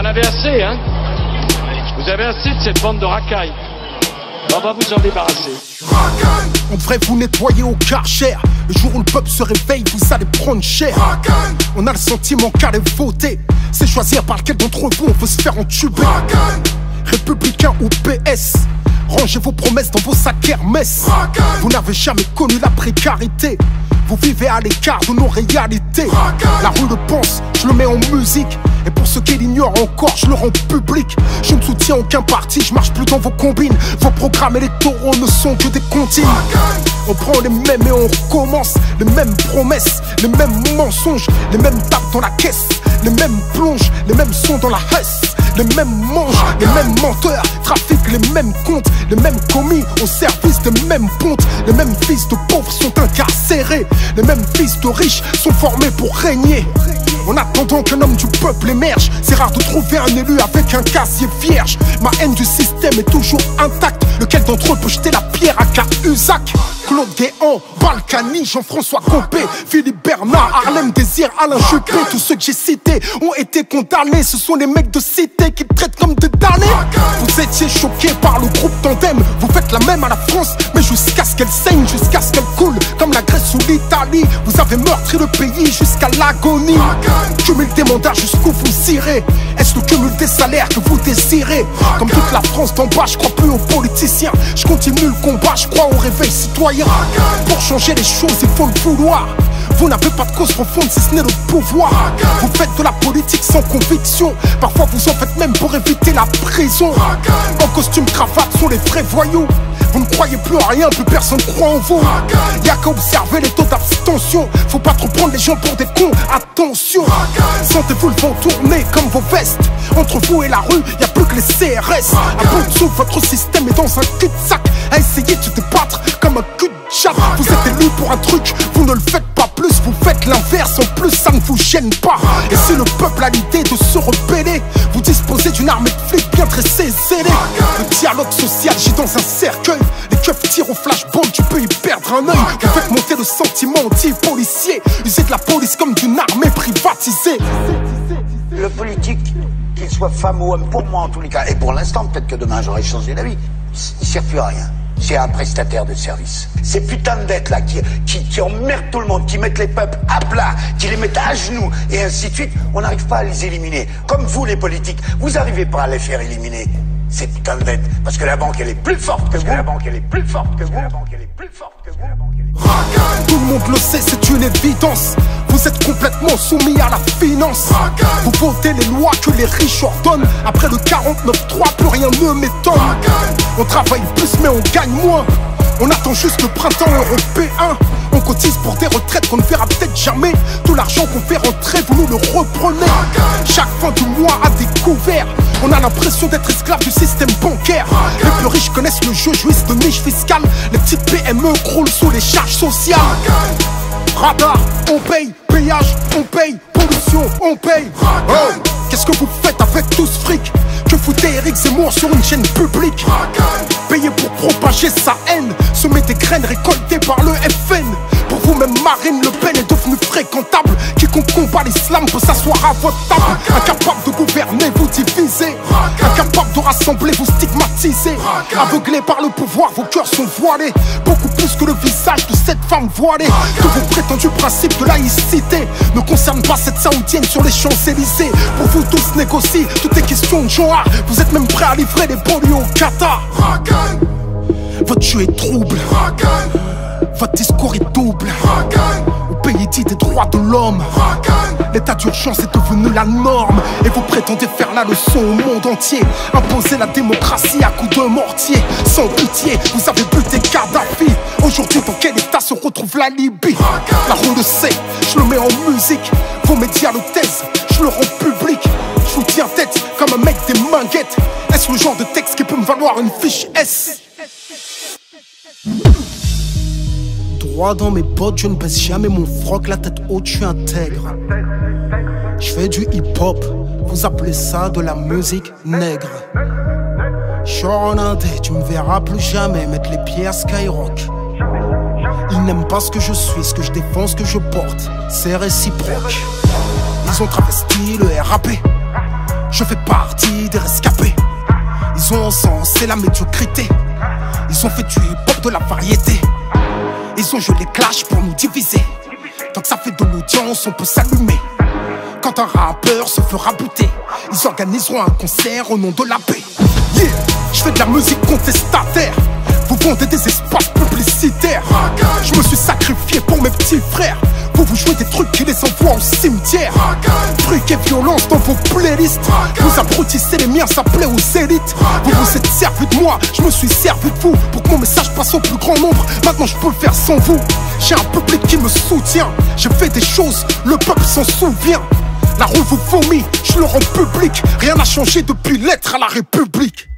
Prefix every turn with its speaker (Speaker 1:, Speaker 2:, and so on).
Speaker 1: avez assez, hein? Vous avez assez de cette bande de racailles. On va vous en débarrasser.
Speaker 2: On devrait vous nettoyer au Karcher. Le jour où le peuple se réveille, vous allez prendre cher. On a le sentiment qu'aller voter, c'est choisir par lequel d'entre vous on veut se faire entuber. Républicain ou PS, rangez vos promesses dans vos sacs Hermès. Vous n'avez jamais connu la précarité, vous vivez à l'écart de nos réalités. La rue le pense, je le mets en musique. Et pour ceux qui l'ignorent encore, je le rends public. Je ne soutiens aucun parti, je marche plus dans vos combines. Vos programmes électoraux ne sont que des comptines. On prend les mêmes et on recommence. Les mêmes promesses, les mêmes mensonges, les mêmes tapes dans la caisse, les mêmes plonges, les mêmes sons dans la hesse. Les mêmes manges, les mêmes menteurs, trafiquent les mêmes comptes, les mêmes commis au service des mêmes pontes. Les mêmes fils de pauvres sont incarcérés, les mêmes fils de riches sont formés pour régner. En attendant qu'un homme du peuple émerge, c'est rare de trouver un élu avec un casier vierge. Ma haine du système est toujours intacte. Lequel d'entre eux peut jeter la pierre à Cahuzac? Claude Guéant, Balkany, Jean-François Copé, Philippe Bernard, Harlem Désir, Alain Juppé. Tous ceux que j'ai cités ont été condamnés. Ce sont les mecs de cité qui traitent comme des damnés. Vous étiez choqués par le groupe Tandem. Vous faites la même à la France, mais jusqu'à ce qu'elle saigne, jusqu'à ce qu'elle coule comme la Grèce ou l'Italie. Vous avez meurtri le pays jusqu'à l'agonie. Cumul des mandats jusqu'où vous irez. Est-ce le cumul des salaires que vous désirez? Comme toute la France d'en bas, je crois plus aux politiciens. Je continue le combat, je crois au réveil citoyen. Pour changer les choses, il faut le vouloir. Vous n'avez pas de cause profonde si ce n'est le pouvoir. Vous faites de la politique sans conviction. Parfois vous en faites même pour éviter la prison. En costume cravate sont les vrais voyous. Vous ne croyez plus à rien, plus personne croit en vous. Y'a qu'à observer les taux d'abstention. Faut pas trop prendre les gens pour des cons, attention. Sentez-vous le vent tourner comme vos vestes. Entre vous et la rue, y'a plus que les CRS. À bout de souffle, votre système est dans un cul-de-sac. À essayer de se débattre comme un cul-de-chat. Vous êtes élu pour un truc, vous ne le faites pas plus. Vous faites l'inverse, en plus ça ne vous gêne pas. Et si le peuple a l'idée de se rebeller, vous disposez d'une armée de flics bien tressée, zélée. Le dialogue social gît dans un cercueil. Les keufs tirent au flashball, tu peux y perdre un œil. Vous faites monter le sentiment anti-policier. Usez de la police comme d'une armée privatisée.
Speaker 3: Le politique, qu'il soit femme ou homme, pour moi en tous les cas, et pour l'instant, peut-être que demain j'aurai changé d'avis, il sert plus à rien. C'est un prestataire de service. Ces putains de dettes là qui emmerdent tout le monde, qui mettent les peuples à plat, qui les mettent à genoux et ainsi de suite, on n'arrive pas à les éliminer. Comme vous les politiques, vous n'arrivez pas à les faire éliminer. Ces putains de dettes. Parce que la banque elle est plus forte que vous. La banque elle est plus forte que vous. La banque elle est plus forte que vous.
Speaker 2: Tout le monde le sait, c'est une évidence. Vous êtes complètement soumis à la finance. Vous votez les lois que les riches ordonnent. Après le 49-3, plus rien ne m'étonne. On travaille plus mais on gagne moins. On attend juste le printemps européen. On cotise pour des retraites qu'on ne verra peut-être jamais. Tout l'argent qu'on fait rentrer, vous nous le reprenez. Chaque fin du mois à découvert, on a l'impression d'être esclave du système bancaire. Les plus riches connaissent le jeu, jouissent de niches fiscales. Les petites PME croulent sous les charges sociales. Radar, on paye, péage, on paye, pollution, on paye. Oh, qu'est-ce que vous faites avec tout ce fric? Que foutez Eric Zemmour sur une chaîne publique? Payé pour propager sa haine, semer des graines récoltées par le FN. Pour vous même Marine Le Pen est devenue fréquentable. Quiconque combat l'islam peut s'asseoir à votre table. Incapable de gouverner, vous divisez. Incapable de rassembler, vous stigmatisez. Aveuglés par le pouvoir, vos cœurs sont voilés. Beaucoup plus que le visage de cette femme voilée. Que vos prétendus principes de laïcité ne concernent pas cette saoudienne sur les Champs-Élysées. Pour vous tous négocier, tout est question de genre. Vous êtes même prêts à livrer les banlieues au Qatar. Votre jeu est trouble, votre discours est double. Au pays dit des droits de l'homme, l'état d'urgence est devenu la norme. Et vous prétendez faire la leçon au monde entier. Imposer la démocratie à coups de mortier. Sans pitié, vous avez buté Kadhafi. Aujourd'hui, dans quel état se retrouve la Libye? La rue le sait, je le mets en musique. Vos médias le taisent, je le rends public. Je vous tiens tête comme un mec des minguettes. Est-ce le genre de texte qui peut me valoir une fiche S? Droit dans mes bottes, je ne baisse jamais mon froc, la tête haute, je suis intègre. Je fais du hip-hop, vous appelez ça de la musique nègre. Genre en indé, tu me verras plus jamais mettre les pieds à Skyrock. Ils n'aiment pas ce que je suis, ce que je défends, ce que je porte, c'est réciproque. Ils ont travesti le RAP. Je fais partie des rescapés. Ils ont encensé la médiocrité. Ils ont fait du hip-hop de la variété. Ils ont joué les clashs pour nous diviser. Tant que ça fait de l'audience, on peut s'allumer. Quand un rappeur se fera buter, ils organiseront un concert au nom de la paix. Yeah, je fais de la musique contestataire. Vous vendez des espaces publicitaires. Je me suis sacrifié pour mes petits frères. Vous jouez des trucs qui les envoient au cimetière. Trucs et violence dans vos playlists. Vous abrutissez les miens, ça plaît aux élites. Vous vous êtes servi de moi, je me suis servi de vous. Pour que mon message passe au plus grand nombre. Maintenant je peux le faire sans vous. J'ai un public qui me soutient. J'ai fait des choses, le peuple s'en souvient. La rue vous vomit, je le rends public. Rien n'a changé depuis l'être à la République.